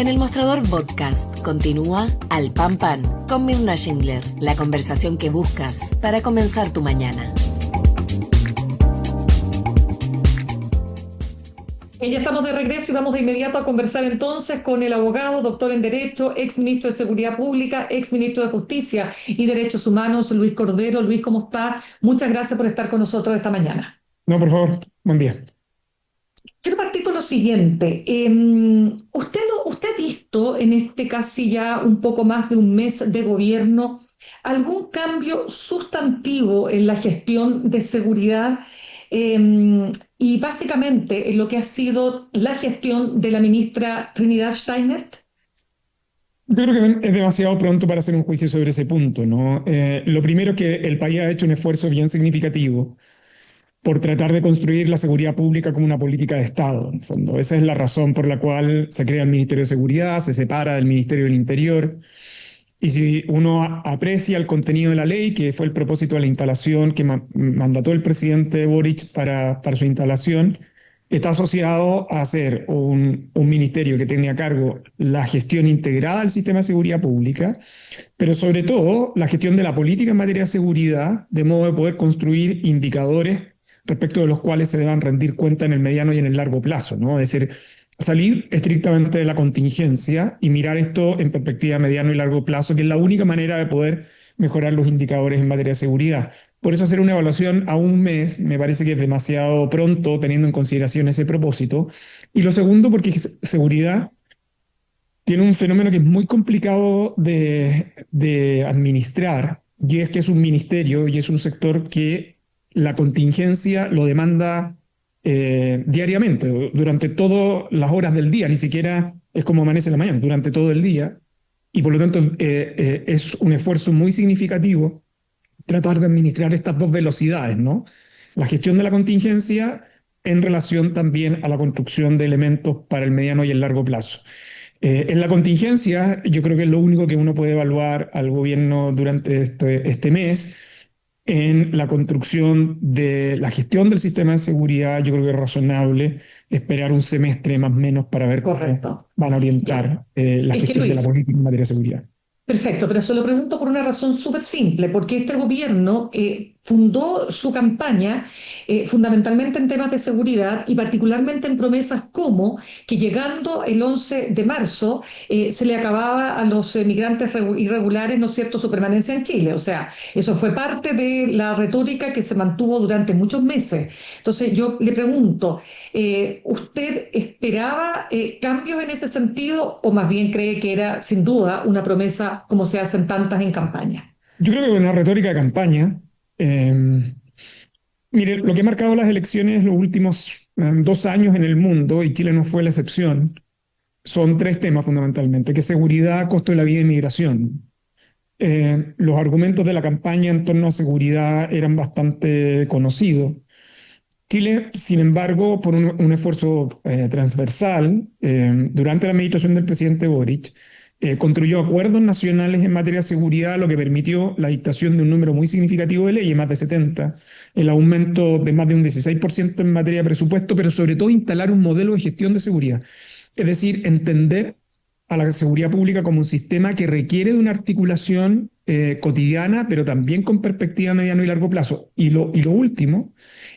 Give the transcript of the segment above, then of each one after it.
En el Mostrador Podcast continúa Al Pan Pan con Mirna Schindler, la conversación que buscas para comenzar tu mañana. Ya estamos de regreso y vamos de inmediato a conversar entonces con el abogado, doctor en Derecho, ex ministro de Seguridad Pública, ex ministro de Justicia y Derechos Humanos, Luis Cordero. Luis, ¿cómo está? Muchas gracias por estar con nosotros esta mañana. No, por favor, buen día. Quiero partir con lo siguiente. ¿Usted ha visto en este casi ya un poco más de un mes de gobierno algún cambio sustantivo en la gestión de seguridad? Y básicamente en lo que ha sido la gestión de la ministra Trinidad Steiner. Yo creo que es demasiado pronto para hacer un juicio sobre ese punto, ¿no? Lo primero es que el país ha hecho un esfuerzo bien significativo por tratar de construir la seguridad pública como una política de Estado, en el fondo. Esa es la razón por la cual se crea el Ministerio de Seguridad, se separa del Ministerio del Interior. Y si uno aprecia el contenido de la ley, que fue el propósito de la instalación que mandató el presidente Boric para su instalación, está asociado a ser un ministerio que tiene a cargo la gestión integrada del sistema de seguridad pública, pero sobre todo la gestión de la política en materia de seguridad, de modo de poder construir indicadores respecto de los cuales se deban rendir cuenta en el mediano y en el largo plazo, ¿no? Es decir, salir estrictamente de la contingencia y mirar esto en perspectiva mediano y largo plazo, que es la única manera de poder mejorar los indicadores en materia de seguridad. Por eso hacer una evaluación a un mes me parece que es demasiado pronto, teniendo en consideración ese propósito. Y lo segundo, porque seguridad tiene un fenómeno que es muy complicado de administrar, y es que es un ministerio y es un sector que la contingencia lo demanda diariamente, durante todas las horas del día, ni siquiera es como amanece en la mañana, durante todo el día, y por lo tanto es un esfuerzo muy significativo tratar de administrar estas dos velocidades, ¿no? La gestión de la contingencia en relación también a la construcción de elementos para el mediano y el largo plazo. En la contingencia, yo creo que es lo único que uno puede evaluar al gobierno durante este mes. En la construcción de la gestión del sistema de seguridad, yo creo que es razonable esperar un semestre más o menos para ver cómo van a orientar la gestión de la política en materia de seguridad. Perfecto, pero se lo pregunto por una razón súper simple, porque este gobierno fundó su campaña fundamentalmente en temas de seguridad y particularmente en promesas como que llegando el 11 de marzo se le acababa a los migrantes irregulares, ¿no es cierto?, su permanencia en Chile. O sea, eso fue parte de la retórica que se mantuvo durante muchos meses. Entonces yo le pregunto, ¿usted esperaba cambios en ese sentido o más bien cree que era sin duda una promesa como se hacen tantas en campaña? Yo creo que una retórica de campaña. Mire, lo que ha marcado las elecciones los últimos 2 años en el mundo, y Chile no fue la excepción, son 3 temas fundamentalmente, que es seguridad, costo de la vida y migración. Los argumentos de la campaña en torno a seguridad eran bastante conocidos. Chile, sin embargo, por un esfuerzo transversal, durante la administración del presidente Boric, construyó acuerdos nacionales en materia de seguridad, lo que permitió la dictación de un número muy significativo de leyes, más de 70, el aumento de más de un 16% en materia de presupuesto, pero sobre todo instalar un modelo de gestión de seguridad. Es decir, entender a la seguridad pública como un sistema que requiere de una articulación cotidiana, pero también con perspectiva a mediano y largo plazo. Y lo último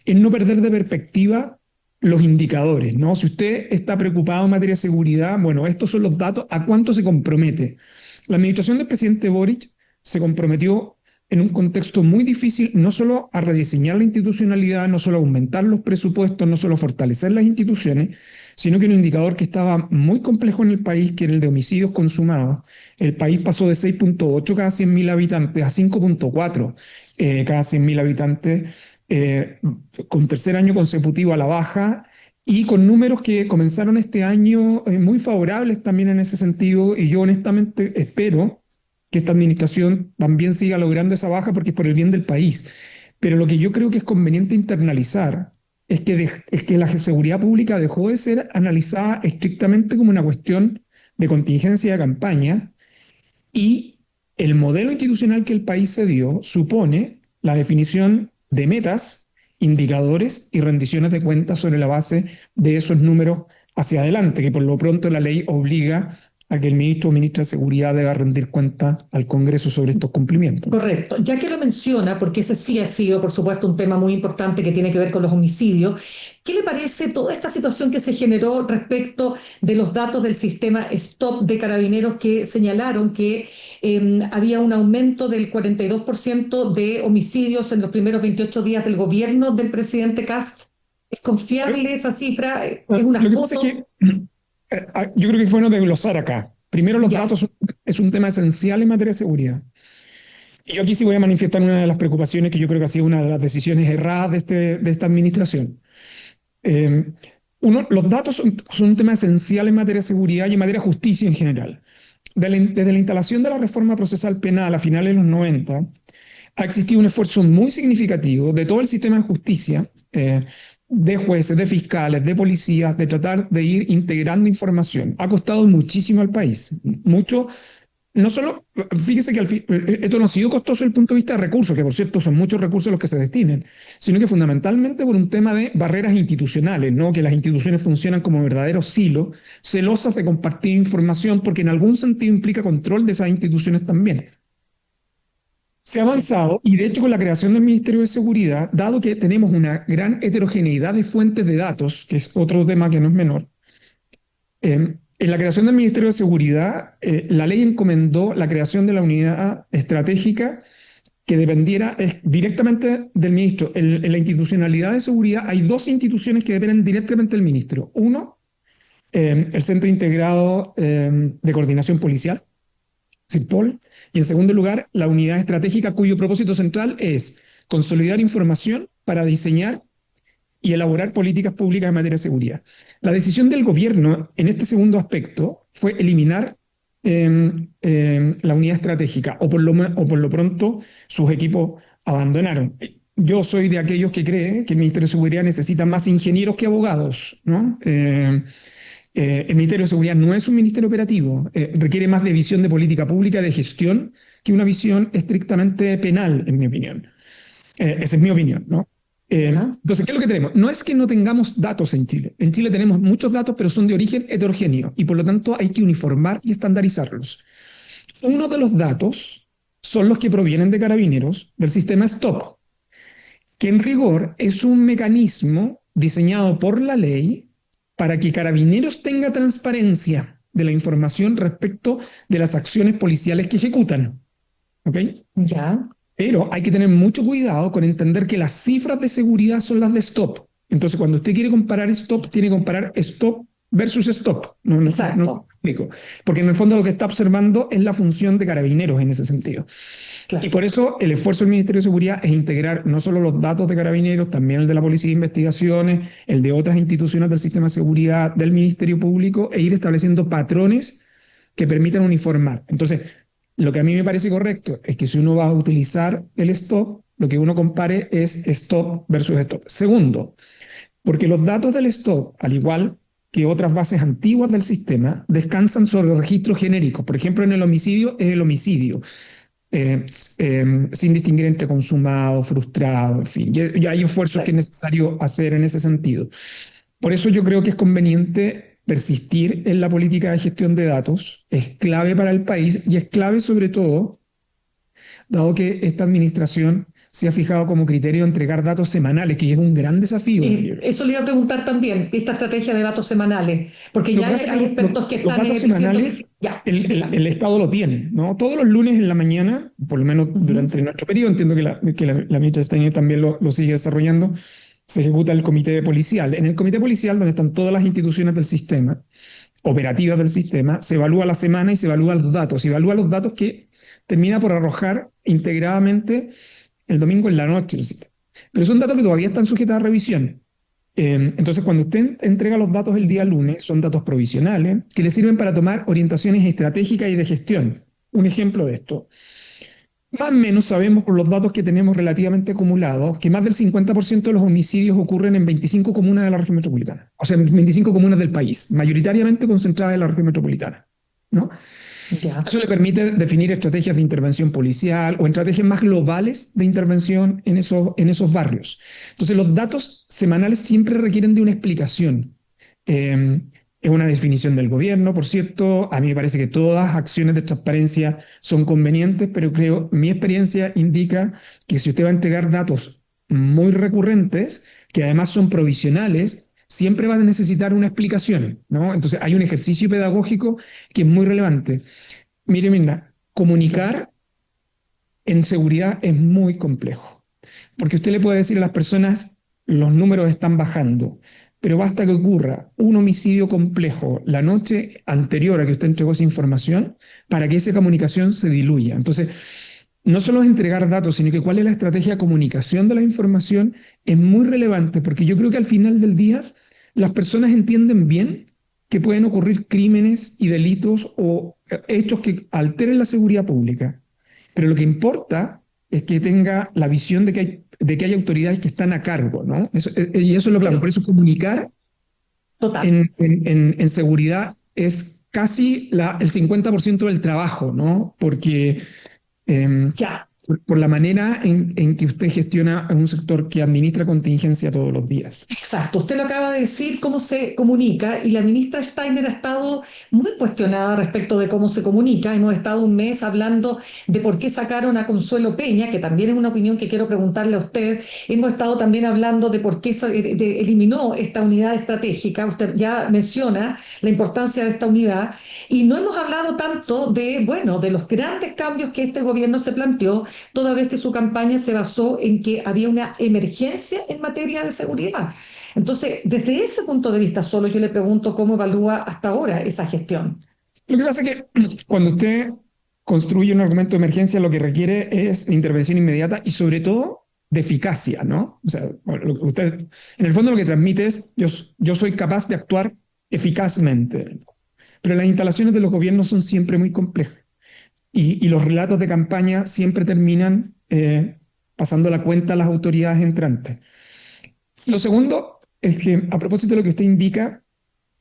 es no perder de perspectiva los indicadores, ¿no? Si usted está preocupado en materia de seguridad, bueno, estos son los datos, ¿a cuánto se compromete? La administración del presidente Boric se comprometió en un contexto muy difícil, no solo a rediseñar la institucionalidad, no solo a aumentar los presupuestos, no solo a fortalecer las instituciones, sino que un indicador que estaba muy complejo en el país, que era el de homicidios consumados. El país pasó de 6.8 cada 100.000 habitantes a 5.4 cada 100.000 habitantes, con tercer año consecutivo a la baja y con números que comenzaron este año muy favorables también en ese sentido, y yo honestamente espero que esta administración también siga logrando esa baja porque es por el bien del país. Pero lo que yo creo que es conveniente internalizar es que la seguridad pública dejó de ser analizada estrictamente como una cuestión de contingencia de campaña, y el modelo institucional que el país se dio supone la definición de metas, indicadores y rendiciones de cuentas sobre la base de esos números hacia adelante, que por lo pronto la ley obliga a que el ministro o ministra de Seguridad deba rendir cuenta al Congreso sobre estos cumplimientos. Correcto. Ya que lo menciona, porque ese sí ha sido, por supuesto, un tema muy importante que tiene que ver con los homicidios, ¿qué le parece toda esta situación que se generó respecto de los datos del sistema STOP de Carabineros que señalaron que había un aumento del 42% de homicidios en los primeros 28 días del gobierno del presidente Kast? ¿Es confiable esa cifra? ¿Es una Lo que pasa es foto? que yo creo que es bueno desglosar acá. Primero, los Ya, datos es un tema esencial en materia de seguridad. Y yo aquí sí voy a manifestar una de las preocupaciones que yo creo que ha sido una de las decisiones erradas de esta administración. Eh, los datos son un tema esencial en materia de seguridad y en materia de justicia en general. Desde la instalación de la reforma procesal penal a finales de los 90, ha existido un esfuerzo muy significativo de todo el sistema de justicia, de jueces, de fiscales, de policías, de tratar de ir integrando información. Ha costado muchísimo al país. Mucho, no solo, fíjese que esto no ha sido costoso desde el punto de vista de recursos, que por cierto son muchos recursos los que se destinen, sino que fundamentalmente por un tema de barreras institucionales, ¿no? Que las instituciones funcionan como verdaderos silos, celosas de compartir información, porque en algún sentido implica control de esas instituciones también. Se ha avanzado y de hecho con la creación del Ministerio de Seguridad, dado que tenemos una gran heterogeneidad de fuentes de datos, que es otro tema que no es menor, en la creación del Ministerio de Seguridad, la ley encomendó la creación de la unidad estratégica que dependiera directamente del ministro. En la institucionalidad de seguridad hay dos instituciones que dependen directamente del ministro. Uno, el Centro Integrado de Coordinación Policial, CIRPOL, y en segundo lugar, la unidad estratégica cuyo propósito central es consolidar información para diseñar y elaborar políticas públicas en materia de seguridad. La decisión del gobierno en este segundo aspecto fue eliminar la unidad estratégica, o por lo pronto sus equipos abandonaron. Yo soy de aquellos que creen que el Ministerio de Seguridad necesita más ingenieros que abogados, ¿no? El Ministerio de Seguridad no es un ministerio operativo, requiere más de visión de política pública, de gestión, que una visión estrictamente penal, en mi opinión. Esa es mi opinión, ¿no? Entonces, ¿qué es lo que tenemos? No es que no tengamos datos en Chile. En Chile tenemos muchos datos, pero son de origen heterogéneo y por lo tanto hay que uniformar y estandarizarlos. Uno de los datos son los que provienen de Carabineros del sistema STOP, que en rigor es un mecanismo diseñado por la ley para que Carabineros tenga transparencia de la información respecto de las acciones policiales que ejecutan. ¿Ok? ya. Pero hay que tener mucho cuidado con entender que las cifras de seguridad son las de STOP. Entonces, cuando usted quiere comparar STOP, tiene que comparar STOP versus STOP. No Exacto. explico. Porque en el fondo lo que está observando es la función de Carabineros en ese sentido. Claro. Y por eso el esfuerzo del Ministerio de Seguridad es integrar no solo los datos de Carabineros, también el de la Policía de Investigaciones, el de otras instituciones del sistema de seguridad, del Ministerio Público, e ir estableciendo patrones que permitan uniformar. Entonces, lo que a mí me parece correcto es que si uno va a utilizar el STOP, lo que uno compare es STOP versus STOP. Segundo, porque los datos del STOP, al igual que otras bases antiguas del sistema, descansan sobre registros genéricos. Por ejemplo, en el homicidio es el homicidio, sin distinguir entre consumado, frustrado, en fin. Ya hay esfuerzos que es necesario hacer en ese sentido. Por eso yo creo que es conveniente persistir en la política de gestión de datos, es clave para el país y es clave sobre todo, dado que esta administración se ha fijado como criterio entregar datos semanales, que es un gran desafío. Eso le iba a preguntar también, esta estrategia de datos semanales, porque ya hay expertos que están datos semanales, el Estado lo tiene, ¿no? Todos los lunes en la mañana, por lo menos durante nuestro periodo, entiendo que la ministra Steiner también lo sigue desarrollando, se ejecuta el comité policial. En el comité policial, donde están todas las instituciones del sistema, operativas del sistema, se evalúa la semana y se evalúan los datos. Se evalúa los datos que termina por arrojar integradamente el domingo en la noche. Pero son datos que todavía están sujetos a revisión. Entonces, cuando usted entrega los datos el día lunes, son datos provisionales que le sirven para tomar orientaciones estratégicas y de gestión. Un ejemplo de esto. Más o menos sabemos por los datos que tenemos relativamente acumulados que más del 50% de los homicidios ocurren en 25 comunas de la región metropolitana. O sea, en 25 comunas del país, mayoritariamente concentradas en la región metropolitana, ¿no? Ya. Eso le permite definir estrategias de intervención policial o estrategias más globales de intervención en esos barrios. Entonces, los datos semanales siempre requieren de una explicación. Es una definición del gobierno, por cierto. A mí me parece que todas acciones de transparencia son convenientes, pero mi experiencia indica que si usted va a entregar datos muy recurrentes, que además son provisionales, siempre va a necesitar una explicación, ¿no? Entonces hay un ejercicio pedagógico que es muy relevante. Mire, Mirna, comunicar en seguridad es muy complejo, porque usted le puede decir a las personas, los números están bajando, pero basta que ocurra un homicidio complejo la noche anterior a que usted entregó esa información para que esa comunicación se diluya. Entonces, no solo es entregar datos, sino que cuál es la estrategia de comunicación de la información es muy relevante, porque yo creo que al final del día las personas entienden bien que pueden ocurrir crímenes y delitos o hechos que alteren la seguridad pública. Pero lo que importa es que tenga la visión de que hay autoridades que están a cargo, ¿no? Y eso es lo claro. Por eso comunicar Total. en seguridad es casi el 50% del trabajo, ¿no? Porque Ya. por la manera en que usted gestiona un sector que administra contingencia todos los días. Exacto, usted lo acaba de decir, cómo se comunica, y la ministra Steiner ha estado muy cuestionada respecto de cómo se comunica. Hemos estado un mes hablando de por qué sacaron a Consuelo Peña, que también es una opinión que quiero preguntarle a usted. Hemos estado también hablando de por qué eliminó esta unidad estratégica. Usted ya menciona la importancia de esta unidad, y no hemos hablado tanto de, bueno, de los grandes cambios que este gobierno se planteó, toda vez que su campaña se basó en que había una emergencia en materia de seguridad. Entonces, desde ese punto de vista solo, yo le pregunto cómo evalúa hasta ahora esa gestión. Lo que pasa es que cuando usted construye un argumento de emergencia, lo que requiere es intervención inmediata y sobre todo de eficacia, ¿no? O sea, usted, en el fondo lo que transmite es, yo soy capaz de actuar eficazmente, pero las instalaciones de los gobiernos son siempre muy complejas y los relatos de campaña siempre terminan pasando la cuenta a las autoridades entrantes. Lo segundo es que, a propósito de lo que usted indica,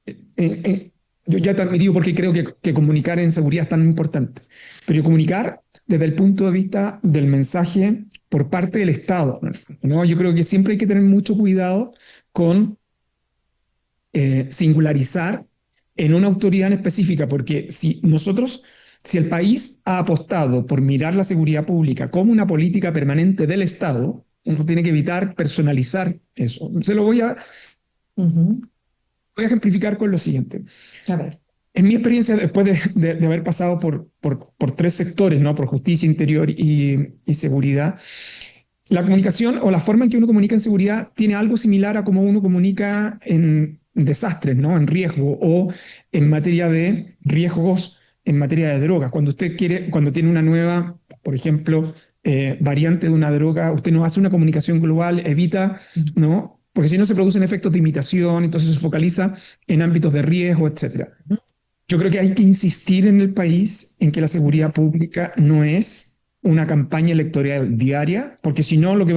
yo ya te he admitido porque creo que comunicar en seguridad es tan importante, pero comunicar desde el punto de vista del mensaje por parte del Estado, ¿no? Yo creo que siempre hay que tener mucho cuidado con singularizar en una autoridad en específica, porque si el país ha apostado por mirar la seguridad pública como una política permanente del Estado, uno tiene que evitar personalizar eso. Voy a ejemplificar con lo siguiente. A ver. En mi experiencia, después de haber pasado por tres sectores, ¿no? Por justicia, interior y seguridad, la comunicación o la forma en que uno comunica en seguridad tiene algo similar a cómo uno comunica en desastres, ¿no? En riesgo o en materia de riesgos en materia de drogas. Cuando tiene una nueva, por ejemplo, variante de una droga, usted no hace una comunicación global, evita, ¿no? Porque si no se producen efectos de imitación, entonces se focaliza en ámbitos de riesgo, etc. Yo creo que hay que insistir en el país en que la seguridad pública no es una campaña electoral diaria, porque si no lo que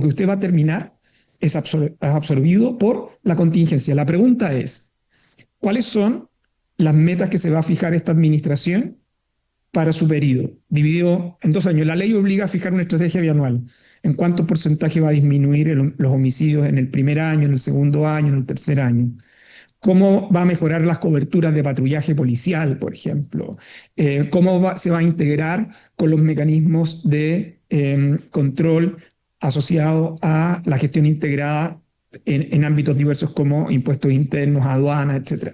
usted va a terminar es absorbido por la contingencia. La pregunta es, ¿cuáles son las metas que se va a fijar esta administración para su periodo, dividido en 2 años? La ley obliga a fijar una estrategia bianual. ¿En cuánto porcentaje va a disminuir los homicidios en el primer año, en el segundo año, en el tercer año? ¿Cómo va a mejorar las coberturas de patrullaje policial, por ejemplo? ¿Cómo se va a integrar con los mecanismos de control asociado a la gestión integrada en ámbitos diversos como impuestos internos, aduanas, etcétera?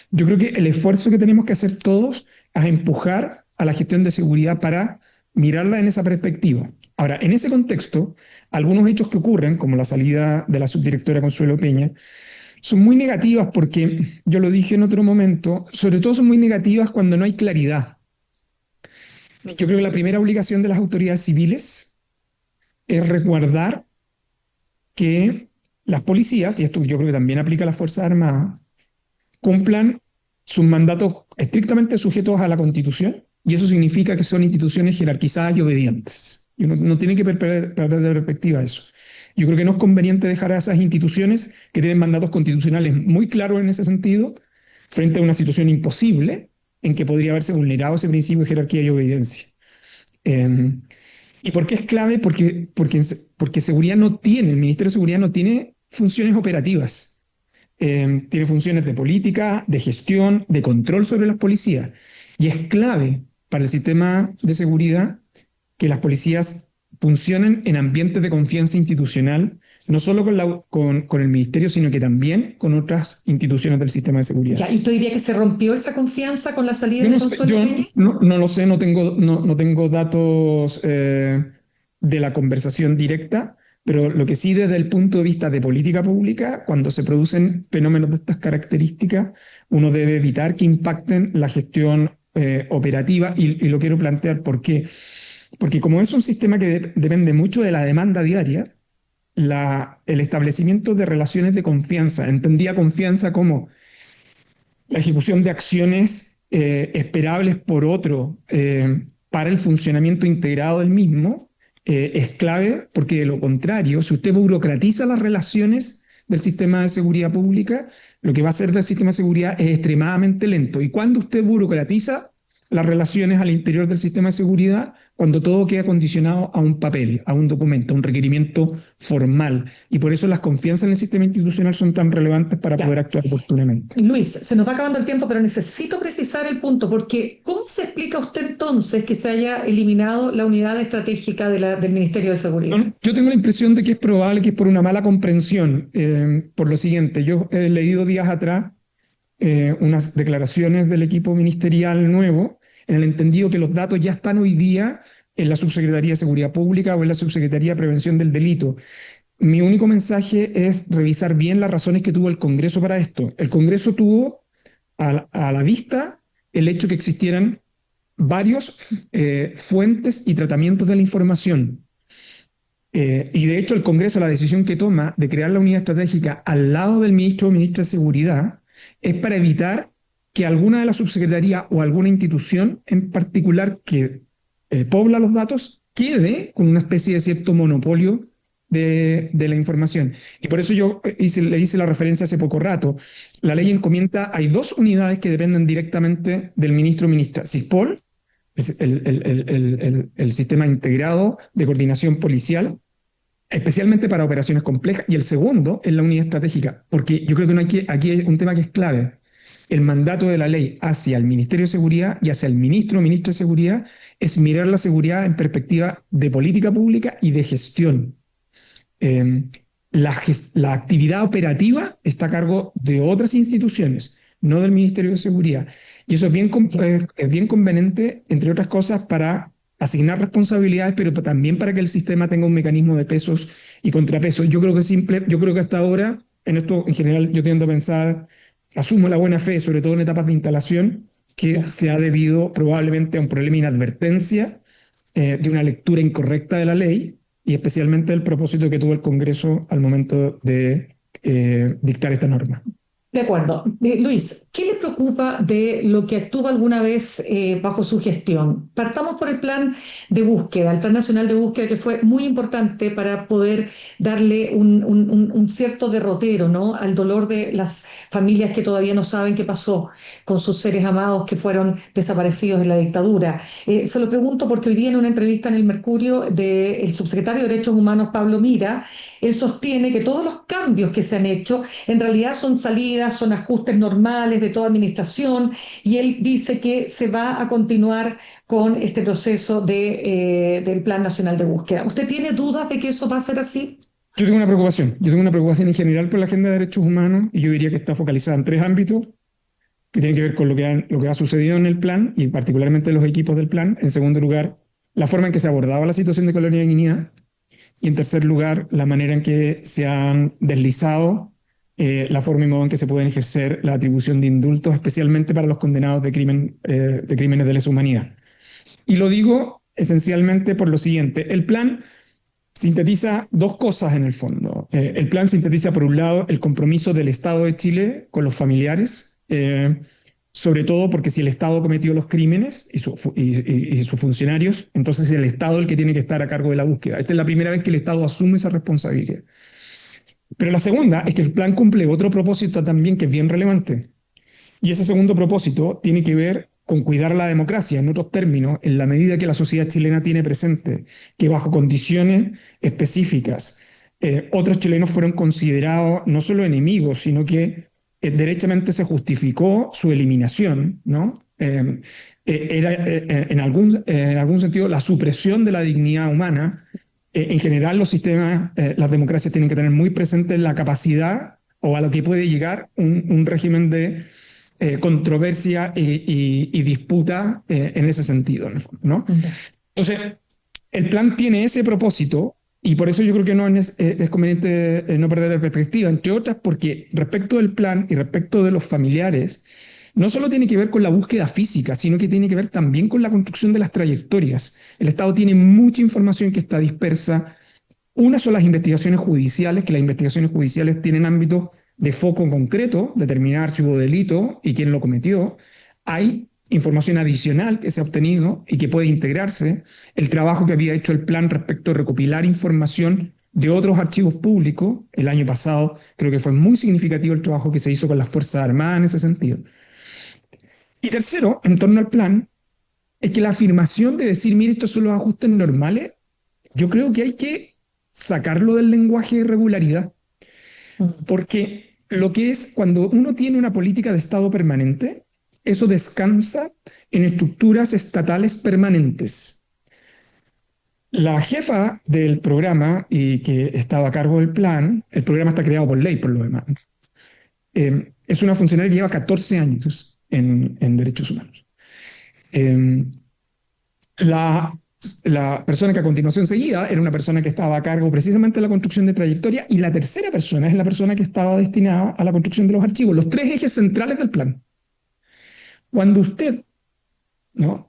Yo creo que el esfuerzo que tenemos que hacer todos es empujar a la gestión de seguridad para mirarla en esa perspectiva. Ahora, en ese contexto, algunos hechos que ocurren, como la salida de la subdirectora Consuelo Peña, son muy negativas porque, yo lo dije en otro momento, sobre todo son muy negativas cuando no hay claridad. Yo creo que la primera obligación de las autoridades civiles es resguardar que las policías, y esto yo creo que también aplica a las Fuerzas Armadas, cumplan sus mandatos estrictamente sujetos a la Constitución, y eso significa que son instituciones jerarquizadas y obedientes. Y uno no tiene que perder de perspectiva eso. Yo creo que no es conveniente dejar a esas instituciones que tienen mandatos constitucionales muy claros en ese sentido, frente a una situación imposible en que podría haberse vulnerado ese principio de jerarquía y obediencia. ¿Y por qué es clave? Porque el Ministerio de Seguridad no tiene funciones operativas. tiene funciones de política, de gestión, de control sobre las policías. Y es clave para el sistema de seguridad que las policías funcionen en ambientes de confianza institucional, no solo con el ministerio, sino que también con otras instituciones del sistema de seguridad. Ya, ¿y usted diría que se rompió esa confianza con la salida Yo de no sé, Consuelo Peña? no lo sé, no tengo datos de la conversación directa, pero lo que sí desde el punto de vista de política pública, cuando se producen fenómenos de estas características, uno debe evitar que impacten la gestión operativa y lo quiero plantear por qué. Porque como es un sistema que depende mucho de la demanda diaria, el establecimiento de relaciones de confianza, entendía confianza como la ejecución de acciones esperables por otro para el funcionamiento integrado del mismo, es clave porque de lo contrario, si usted burocratiza las relaciones del sistema de seguridad pública, lo que va a hacer del sistema de seguridad es extremadamente lento. Y cuando usted burocratiza las relaciones al interior del sistema de seguridad, cuando todo queda condicionado a un papel, a un documento, a un requerimiento formal. Y por eso las confianzas en el sistema institucional son tan relevantes para poder actuar oportunamente. Luis, se nos va acabando el tiempo, pero necesito precisar el punto, porque ¿cómo se explica usted entonces que se haya eliminado la unidad estratégica del Ministerio de Seguridad? Yo tengo la impresión de que es probable que es por una mala comprensión, por lo siguiente. Yo he leído días atrás unas declaraciones del equipo ministerial nuevo, en el entendido que los datos ya están hoy día en la Subsecretaría de Seguridad Pública o en la Subsecretaría de Prevención del Delito. Mi único mensaje es revisar bien las razones que tuvo el Congreso para esto. El Congreso tuvo a la vista el hecho que existieran varios fuentes y tratamientos de la información. Y de hecho el Congreso, la decisión que toma de crear la unidad estratégica al lado del ministro o ministra de Seguridad es para evitar que alguna de las subsecretarías o alguna institución en particular que pobla los datos quede con una especie de cierto monopolio de la información. Y por eso yo le hice la referencia hace poco rato. La ley encomienda, hay dos unidades que dependen directamente del ministro o ministra. SISPOL, es el sistema integrado de coordinación policial, especialmente para operaciones complejas, y el segundo es la unidad estratégica, porque yo creo que aquí hay un tema que es clave. El mandato de la ley hacia el Ministerio de Seguridad y hacia el ministro o ministra de Seguridad es mirar la seguridad en perspectiva de política pública y de gestión. La actividad operativa está a cargo de otras instituciones, no del Ministerio de Seguridad. Y eso es bien conveniente, entre otras cosas, para asignar responsabilidades, pero también para que el sistema tenga un mecanismo de pesos y contrapesos. Yo creo que hasta ahora, en esto en general yo tiendo a pensar, asumo la buena fe, sobre todo en etapas de instalación, que se ha debido probablemente a un problema de inadvertencia, de una lectura incorrecta de la ley, y especialmente el propósito que tuvo el Congreso al momento de dictar esta norma. De acuerdo. Luis, ¿qué le preocupa de lo que actuó alguna vez bajo su gestión? Partamos por el plan de búsqueda, el Plan Nacional de Búsqueda, que fue muy importante para poder darle un cierto derrotero, ¿no?, al dolor de las familias que todavía no saben qué pasó con sus seres amados que fueron desaparecidos en la dictadura. Se lo pregunto porque hoy día en una entrevista en El Mercurio del subsecretario de Derechos Humanos, Pablo Mira, él sostiene que todos los cambios que se han hecho en realidad son salidas, son ajustes normales de toda administración, y él dice que se va a continuar con este proceso del Plan Nacional de Búsqueda. ¿Usted tiene dudas de que eso va a ser así? Yo tengo una preocupación en general por la agenda de derechos humanos, y yo diría que está focalizada en tres ámbitos que tienen que ver con lo que ha sucedido en el plan y particularmente los equipos del plan. En segundo lugar, la forma en que se abordaba la situación de Colonia Dignidad. Y en tercer lugar, la manera en que se han deslizado la forma y modo en que se pueden ejercer la atribución de indultos, especialmente para los condenados de crímenes de lesa humanidad. Y lo digo esencialmente por lo siguiente. El plan sintetiza dos cosas en el fondo. El plan sintetiza, por un lado, el compromiso del Estado de Chile con los familiares, sobre todo porque si el Estado cometió los crímenes y sus funcionarios, entonces es el Estado el que tiene que estar a cargo de la búsqueda. Esta es la primera vez que el Estado asume esa responsabilidad. Pero la segunda es que el plan cumple otro propósito también que es bien relevante. Y ese segundo propósito tiene que ver con cuidar la democracia, en otros términos, en la medida que la sociedad chilena tiene presente que bajo condiciones específicas otros chilenos fueron considerados no solo enemigos, sino que derechamente se justificó su eliminación, ¿no? Era en algún sentido la supresión de la dignidad humana. En general, los sistemas, las democracias tienen que tener muy presente la capacidad o a lo que puede llegar un régimen de controversia y disputa en ese sentido, ¿no? Entonces, el plan tiene ese propósito y por eso yo creo que no es conveniente no perder la perspectiva, entre otras porque respecto del plan y respecto de los familiares, no solo tiene que ver con la búsqueda física, sino que tiene que ver también con la construcción de las trayectorias. El Estado tiene mucha información que está dispersa. Una son las investigaciones judiciales, que las investigaciones judiciales tienen ámbitos de foco concreto, determinar si hubo delito y quién lo cometió. Hay información adicional que se ha obtenido y que puede integrarse. El trabajo que había hecho el plan respecto a recopilar información de otros archivos públicos, el año pasado creo que fue muy significativo el trabajo que se hizo con las Fuerzas Armadas en ese sentido. Y tercero, en torno al plan, es que la afirmación de decir, mire, estos son los ajustes normales, yo creo que hay que sacarlo del lenguaje de regularidad. Porque lo que es cuando uno tiene una política de Estado permanente, eso descansa en estructuras estatales permanentes. La jefa del programa y que estaba a cargo del plan, el programa está creado por ley por lo demás, es una funcionaria que lleva 14 años en derechos humanos. La persona que a continuación seguía era una persona que estaba a cargo precisamente de la construcción de trayectoria y la tercera persona es la persona que estaba destinada a la construcción de los archivos, los tres ejes centrales del plan. Cuando usted, ¿no?,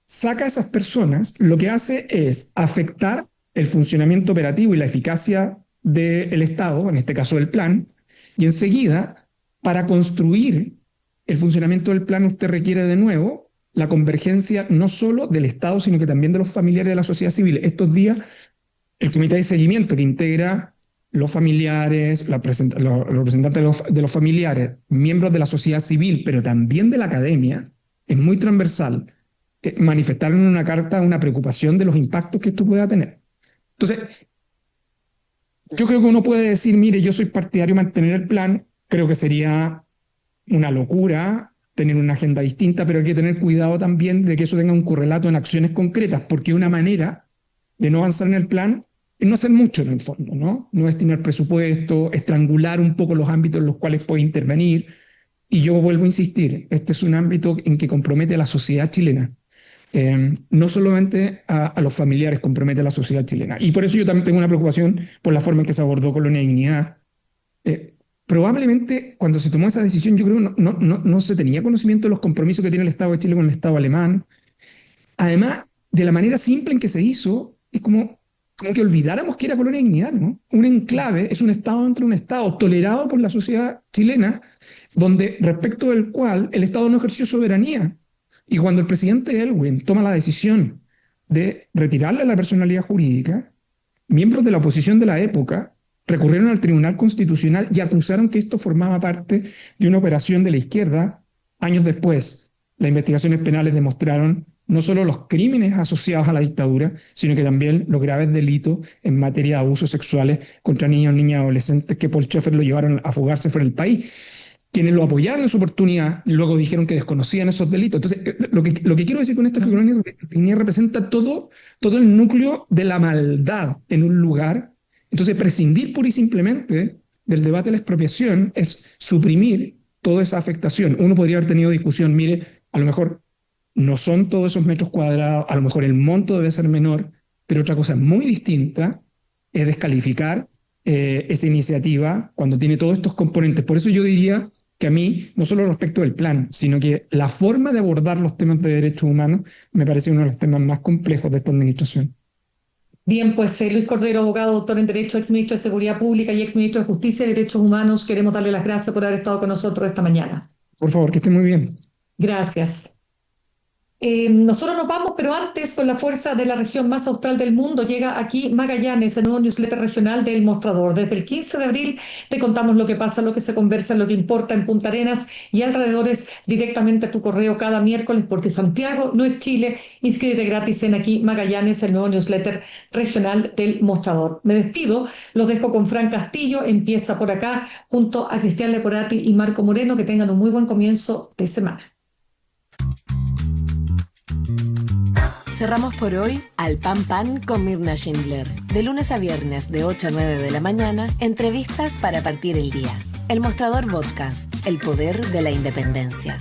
saca a esas personas, lo que hace es afectar el funcionamiento operativo y la eficacia del Estado, en este caso del plan, y enseguida, para construir el funcionamiento del plan, usted requiere de nuevo la convergencia no solo del Estado, sino que también de los familiares de la sociedad civil. Estos días, el comité de seguimiento que integra los familiares, los representantes de los familiares, miembros de la sociedad civil, pero también de la academia, es muy transversal, manifestaron en una carta una preocupación de los impactos que esto pueda tener. Entonces, yo creo que uno puede decir, mire, yo soy partidario de mantener el plan, creo que sería una locura tener una agenda distinta, pero hay que tener cuidado también de que eso tenga un correlato en acciones concretas, porque una manera de no avanzar en el plan es no hacer mucho en el fondo, ¿no? No destinar presupuesto, estrangular un poco los ámbitos en los cuales puede intervenir. Y yo vuelvo a insistir, este es un ámbito en que compromete a la sociedad chilena. No solamente a los familiares, compromete a la sociedad chilena. Y por eso yo también tengo una preocupación por la forma en que se abordó Colonia Dignidad. Probablemente cuando se tomó esa decisión, yo creo que no se tenía conocimiento de los compromisos que tiene el Estado de Chile con el Estado alemán. Además, de la manera simple en que se hizo, es como que olvidáramos que era Colonia Dignidad, ¿no? Un enclave es un Estado dentro de un Estado tolerado por la sociedad chilena, donde respecto del cual el Estado no ejerció soberanía. Y cuando el presidente Elwin toma la decisión de retirarle la personalidad jurídica, miembros de la oposición de la época recurrieron al Tribunal Constitucional y acusaron que esto formaba parte de una operación de la izquierda. Años después, las investigaciones penales demostraron no solo los crímenes asociados a la dictadura, sino que también los graves delitos en materia de abusos sexuales contra niños, niñas y adolescentes que Paul Schaeffer lo llevaron a fugarse fuera del país. Quienes lo apoyaron en su oportunidad luego dijeron que desconocían esos delitos. Entonces, lo que quiero decir con esto es que Colonia Dignidad representa todo el núcleo de la maldad en un lugar. Entonces, prescindir pura y simplemente del debate de la expropiación es suprimir toda esa afectación. Uno podría haber tenido discusión, mire, a lo mejor no son todos esos metros cuadrados, a lo mejor el monto debe ser menor, pero otra cosa muy distinta es descalificar esa iniciativa cuando tiene todos estos componentes. Por eso yo diría que a mí, no solo respecto del plan, sino que la forma de abordar los temas de derechos humanos me parece uno de los temas más complejos de esta administración. Bien, pues Luis Cordero, abogado, doctor en Derecho, exministro de Seguridad Pública y exministro de Justicia y Derechos Humanos, queremos darle las gracias por haber estado con nosotros esta mañana. Por favor, que esté muy bien. Gracias. Nosotros nos vamos, pero antes, con la fuerza de la región más austral del mundo, llega aquí Magallanes, el nuevo newsletter regional del Mostrador. Desde el 15 de abril te contamos lo que pasa, lo que se conversa, lo que importa en Punta Arenas y alrededores, directamente a tu correo cada miércoles, porque Santiago no es Chile. Inscríbete gratis en Aquí Magallanes, el nuevo newsletter regional del Mostrador. Me despido, los dejo con Fran Castillo, empieza por acá, junto a Cristian Leporati y Marco Moreno. Que tengan un muy buen comienzo de semana. Cerramos por hoy Al Pan Pan con Mirna Schindler. De lunes a viernes de 8 a 9 de la mañana, entrevistas para partir el día. El Mostrador Podcast, el poder de la independencia.